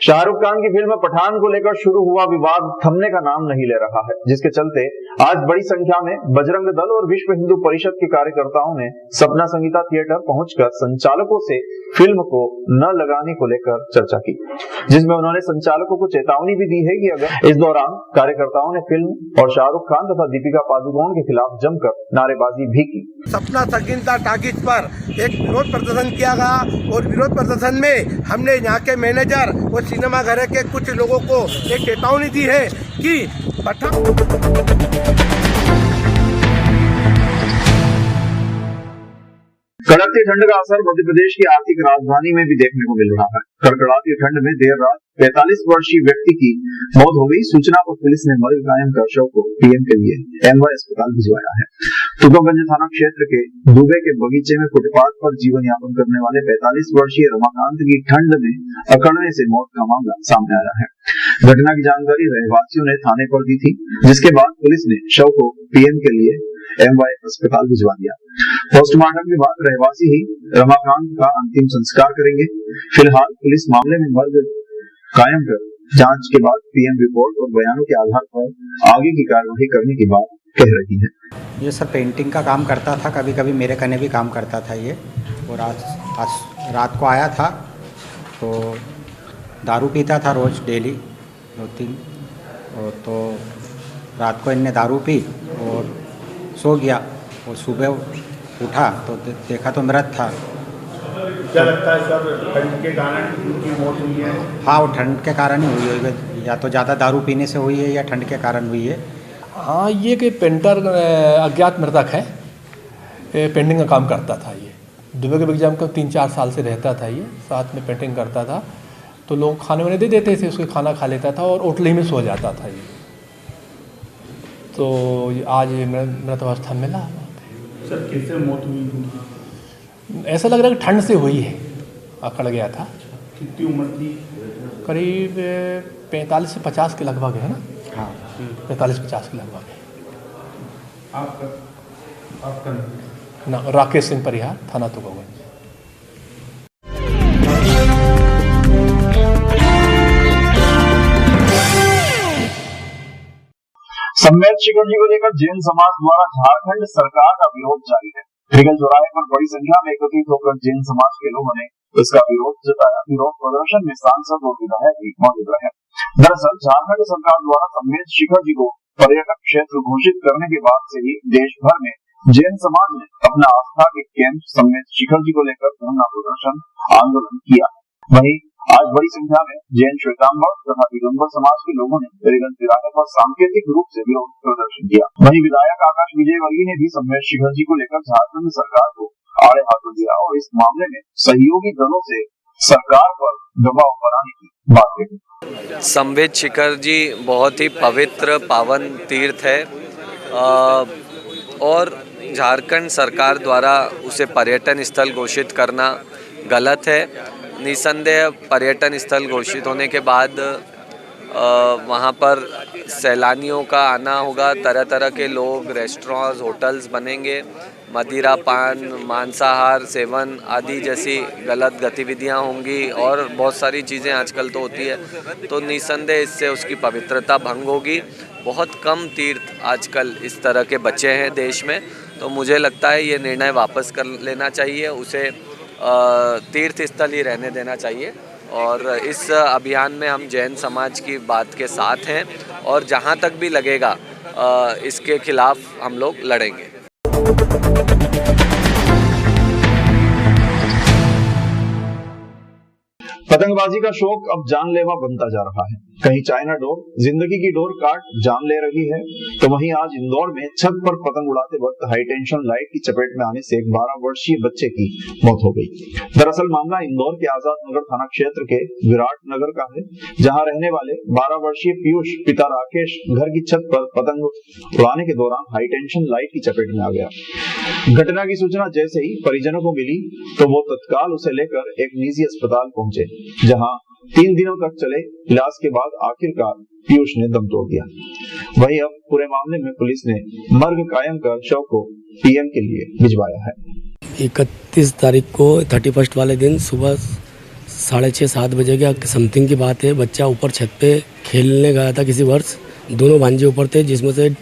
शाहरुख खान की फिल्म पठान को लेकर शुरू हुआ विवाद थमने का नाम नहीं ले रहा है, जिसके चलते आज बड़ी संख्या में बजरंग दल और विश्व हिंदू परिषद के कार्यकर्ताओं ने सपना संगीता थिएटर पहुंचकर संचालकों से फिल्म को न लगाने को लेकर चर्चा की, जिसमें उन्होंने संचालकों को चेतावनी भी दी है कि अगर इस दौरान कार्यकर्ताओं ने फिल्म और शाहरुख खान तथा दीपिका पादुकोण के खिलाफ जमकर नारेबाजी भी की। सपना संगीता टाकीज पर एक विरोध प्रदर्शन किया गया और विरोध प्रदर्शन में हमने यहाँ के मैनेजर और सिनेमा घर के कुछ लोगों को एक चेतावनी दी है कि कड़कती ठंड का असर मध्य प्रदेश की आर्थिक राजधानी में भी देखने को मिल रहा है। कड़कड़ाती ठंड में देर रात 45 वर्षीय व्यक्ति की मौत हो गई। सूचना पर पुलिस ने मृत कायम कर शव को पीएम के लिए एनवाय अस्पताल भिजवाया है। तुकोगंज थाना क्षेत्र के दुबे के बगीचे में फुटपाथ पर जीवन यापन करने वाले 45 वर्षीय रमाकांत की ठंड में अकड़ने से मौत का मामला सामने आया है। घटना की जानकारी रहवासियों ने थाने पर दी थी, जिसके बाद पुलिस ने शव को पीएम के लिए एनवाय अस्पताल भिजवा दिया। पोस्टमार्टम के बाद रहवासी ही रमाकांत का अंतिम संस्कार करेंगे। फिलहाल पुलिस मामले में मर्ग कायम कर जांच के बाद पीएम रिपोर्ट और बयानों के आधार पर आगे की कार्रवाई करने की बात कह रही है। ये सर पेंटिंग का काम करता था, कभी कभी मेरे कने भी काम करता था ये, और आज रात को आया था तो दारू पीता था रोज डेली 2-3, और तो रात को इनने दारू पी और सो गया और सुबह उठा तो देखा तो मृत था। क्या लगता है सर, ठंड के कारण उनकी मौत हुई है? हाँ, वो ठंड के कारण ही हुई है, या तो ज़्यादा दारू पीने से हुई है या ठंड के कारण हुई है। हाँ, ये कि पेंटर अज्ञात मृतक है, पेंटिंग का काम करता था। ये दुबे के बगीचा में 3-4 साल से रहता था, ये साथ में पेंटिंग करता था, तो लोग खाने वाने दे देते थे, उसके खाना खा लेता था और ओटले में सो जाता था ये। तो आज मृत अवस्था में मिला। सर कैसे मौत हुई? ऐसा लग रहा है कि ठंड से हुई है, अकड़ गया था। कितनी उम्र थी? करीब 45 से 50 के लगभग है ना। हाँ, 45-50 के लगभग है। आपका ना राकेश सिंह परिहार, थाना तुकोगंज। सम्मेद शिखर जी को लेकर जैन समाज द्वारा झारखंड सरकार का विरोध जारी है। रिगल चौराहे पर बड़ी संख्या में एकत्रित होकर जैन समाज के लोगों ने इसका विरोध जताया। विरोध प्रदर्शन में सांसद और विधायक भी मौजूद रहे। दरअसल झारखंड सरकार द्वारा सम्मेद शिखर जी को पर्यटक क्षेत्र घोषित करने के बाद से ही देश भर में जैन समाज ने अपना आस्था के केंद्र सम्मेद शिखर जी को लेकर धरना प्रदर्शन आंदोलन किया। वहीं आज बड़ी संख्या में जैन श्वेतांबर तथा दिगंबर समाज के लोगों ने रिगल चौराहे पर सांकेतिक रूप से विरोध प्रदर्शन किया। वहीं विधायक आकाश विजयवर्गीय ने भी सम्मेद शिखर जी को लेकर झारखंड सरकार को आड़े हाथों दिया और इस मामले में सहयोगी दलों से सरकार पर दबाव बनाने की बात कही। सम्मेद शिखर जी बहुत ही पवित्र पावन तीर्थ है और झारखंड सरकार द्वारा उसे पर्यटन स्थल घोषित करना गलत है। निसंदेह पर्यटन स्थल घोषित होने के बाद वहाँ पर सैलानियों का आना होगा, तरह तरह के लोग, रेस्टोरेंट्स, होटल्स बनेंगे, मदिरा पान, मांसाहार सेवन आदि जैसी गलत गतिविधियाँ होंगी और बहुत सारी चीज़ें आजकल तो होती है, तो निसंदेह इससे उसकी पवित्रता भंग होगी। बहुत कम तीर्थ आजकल इस तरह के बचे हैं देश में, तो मुझे लगता है ये निर्णय वापस कर लेना चाहिए, उसे तीर्थ स्थल ही रहने देना चाहिए। और इस अभियान में हम जैन समाज की बात के साथ हैं और जहां तक भी लगेगा इसके खिलाफ हम लोग लड़ेंगे। पतंगबाजी का शौक अब जानलेवा बनता जा रहा है। कहीं चाइना डोर जिंदगी की डोर काट जान ले रही है, तो वहीं आज इंदौर में छत पर पतंग उड़ाते वक्त हाई टेंशन लाइट की चपेट में आने से एक 12 वर्षीय बच्चे की मौत हो गई। दरअसल मामला इंदौर के आजाद नगर थाना क्षेत्र के विराट नगर का है, जहां रहने वाले 12 वर्षीय पीयूष पिता राकेश घर की छत पर पतंग उड़ाने के दौरान हाई टेंशन लाइट की चपेट में आ गया। घटना की सूचना जैसे ही परिजनों को मिली तो वो तत्काल उसे लेकर एक निजी अस्पताल पहुंचे, जहां 3 दिनों तक चले इलाज के बाद आखिरकार पीयूष ने दम तोड़ दिया। वहीं अब पूरे मामले में पुलिस ने मर्ग कायम कर शव को पीएम के लिए भिजवाया है। 31 तारीख को 31 वाले दिन सुबह 6:30-7 बजे के समथिंग की बात है। बच्चा ऊपर छत पे खेलने गया था किसी वर्ष, दोनों भांजे ऊपर थे, जिसमें से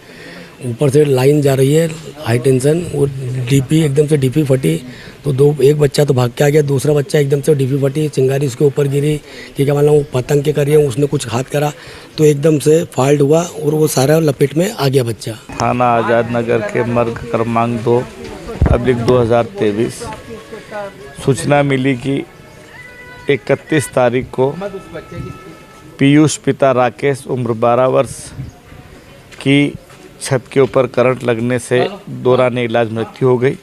ऊपर से लाइन जा रही है हाई टेंशन, और एकदम से डीपी फटी तो एक बच्चा तो भाग के आ गया, दूसरा बच्चा एकदम से डीपी फटी, चिंगारी उसके ऊपर गिरी कि क्या मालूम पतंग के करिए, उसने कुछ हाथ करा तो एकदम से फॉल्ट हुआ और वो सारा लपेट में आ गया बच्चा। थाना आज़ाद नगर के मर्ग क्रमांक 2/2023 सूचना मिली कि 31 तारीख को पीयूष पिता राकेश उम्र 12 वर्ष की छत के ऊपर करंट लगने से दौरान इलाज मृत्यु हो गई।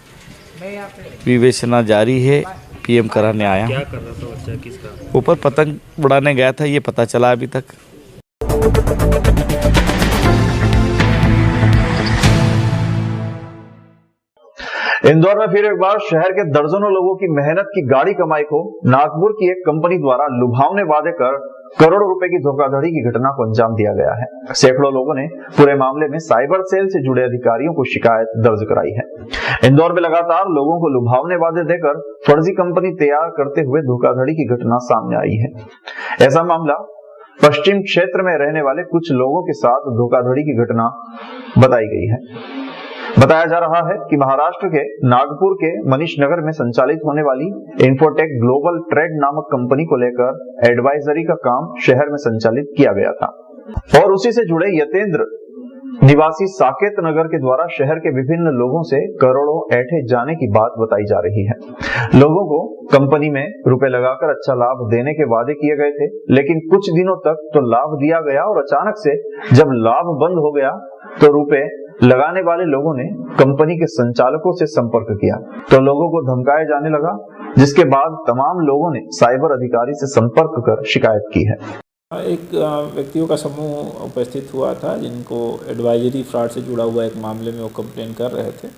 विवेचना जारी है, पीएम कराने आया। क्या कर रहा था बच्चा, किसका? ऊपर पतंग उड़ाने गया था, ये पता चला अभी तक। इंदौर में फिर एक बार शहर के दर्जनों लोगों की मेहनत की गाड़ी कमाई को नागपुर की एक कंपनी द्वारा लुभावने वादे कर करोड़ों रुपए की धोखाधड़ी की घटना को अंजाम दिया गया है। सैकड़ों लोगों ने पूरे मामले में साइबर सेल से जुड़े अधिकारियों को शिकायत दर्ज कराई है। इंदौर में लगातार लोगों को लुभावने वादे देकर फर्जी कंपनी तैयार करते हुए धोखाधड़ी की घटना सामने आई है। ऐसा मामला पश्चिम क्षेत्र में रहने वाले कुछ लोगों के साथ धोखाधड़ी की घटना बताई गई है। बताया जा रहा है कि महाराष्ट्र के नागपुर के मनीष नगर में संचालित होने वाली इन्फोटेक ग्लोबल ट्रेड नामक कंपनी को लेकर एडवाइजरी का काम शहर में संचालित किया गया था और उसी से जुड़े यतेंद्र निवासी साकेत नगर के द्वारा शहर के विभिन्न लोगों से करोड़ों ऐंठे जाने की बात बताई जा रही है। लोगों को कंपनी में रुपए लगाकर अच्छा लाभ देने के वादे किए गए थे, लेकिन कुछ दिनों तक तो लाभ दिया गया और अचानक से जब लाभ बंद हो गया तो रुपए लगाने वाले लोगों ने कंपनी के संचालकों से संपर्क किया तो लोगों को धमकाया जाने लगा, जिसके बाद तमाम लोगों ने साइबर अधिकारी से संपर्क कर शिकायत की है। एक व्यक्तियों का समूह उपस्थित हुआ था जिनको एडवाइजरी फ्रॉड से जुड़ा हुआ एक मामले में वो कंप्लेन कर रहे थे।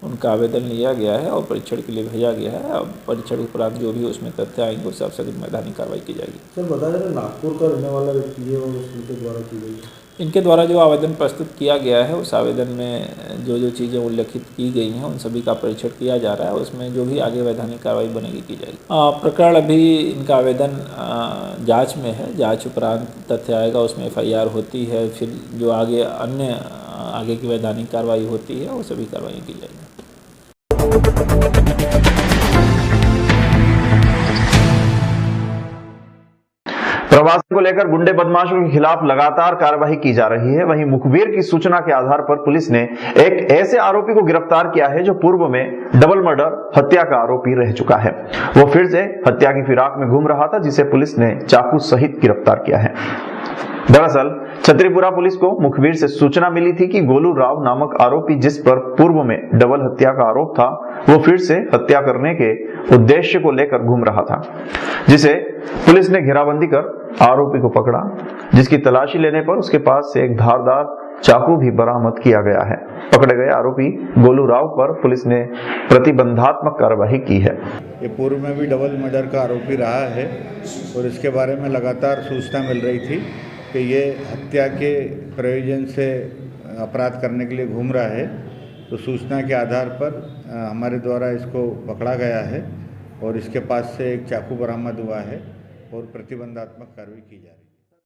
उनका आवेदन लिया गया है और परीक्षण के लिए भेजा गया है। अब परीक्षण उपरांत जो भी उसमें तथ्य आएंगे उससे सख्त मैदानी कार्रवाई की जाएगी। सर बता दें नागपुर का रहने वाला व्यक्ति है और उनके द्वारा की गई, इनके द्वारा जो आवेदन प्रस्तुत किया गया है उस आवेदन में जो चीज़ें उल्लेखित की गई हैं उन सभी का परीक्षण किया जा रहा है। उसमें जो भी आगे वैधानिक कार्रवाई बनेगी की जाएगी। प्रकरण अभी इनका आवेदन जांच में है। जांच उपरांत तथ्य आएगा, उसमें FIR होती है, फिर जो आगे की वैधानिक कार्रवाई होती है वो सभी कार्रवाई की जाएगी। प्रवासी को लेकर गुंडे बदमाशों के खिलाफ लगातार कार्रवाई की जा रही है। वहीं मुखबिर की सूचना के आधार पर पुलिस ने एक ऐसे आरोपी को गिरफ्तार किया है जो पूर्व में डबल मर्डर हत्या का आरोपी रह चुका है। वो फिर से हत्या की फिराक में घूम रहा था, जिसे पुलिस ने चाकू सहित गिरफ्तार किया है। दरअसल छतरीपुरा पुलिस को मुखबिर से सूचना मिली थी कि गोलू राव नामक आरोपी, जिस पर पूर्व में डबल हत्या का आरोप था, वो फिर से हत्या करने के उद्देश्य को लेकर घूम रहा था, जिसे पुलिस ने घेराबंदी कर आरोपी को पकड़ा, जिसकी तलाशी लेने पर उसके पास से एक धारदार चाकू भी बरामद किया गया है। पकड़े गए आरोपी गोलू राव पर पुलिस ने प्रतिबंधात्मक कार्रवाई की है। ये पूर्व में भी डबल मर्डर का आरोपी रहा है और इसके बारे में लगातार सूचना मिल रही थी कि ये हत्या के प्रयोजन से अपराध करने के लिए घूम रहा है। तो सूचना के आधार पर हमारे द्वारा इसको पकड़ा गया है और इसके पास से एक चाकू बरामद हुआ है और प्रतिबंधात्मक कार्रवाई की जा रही है।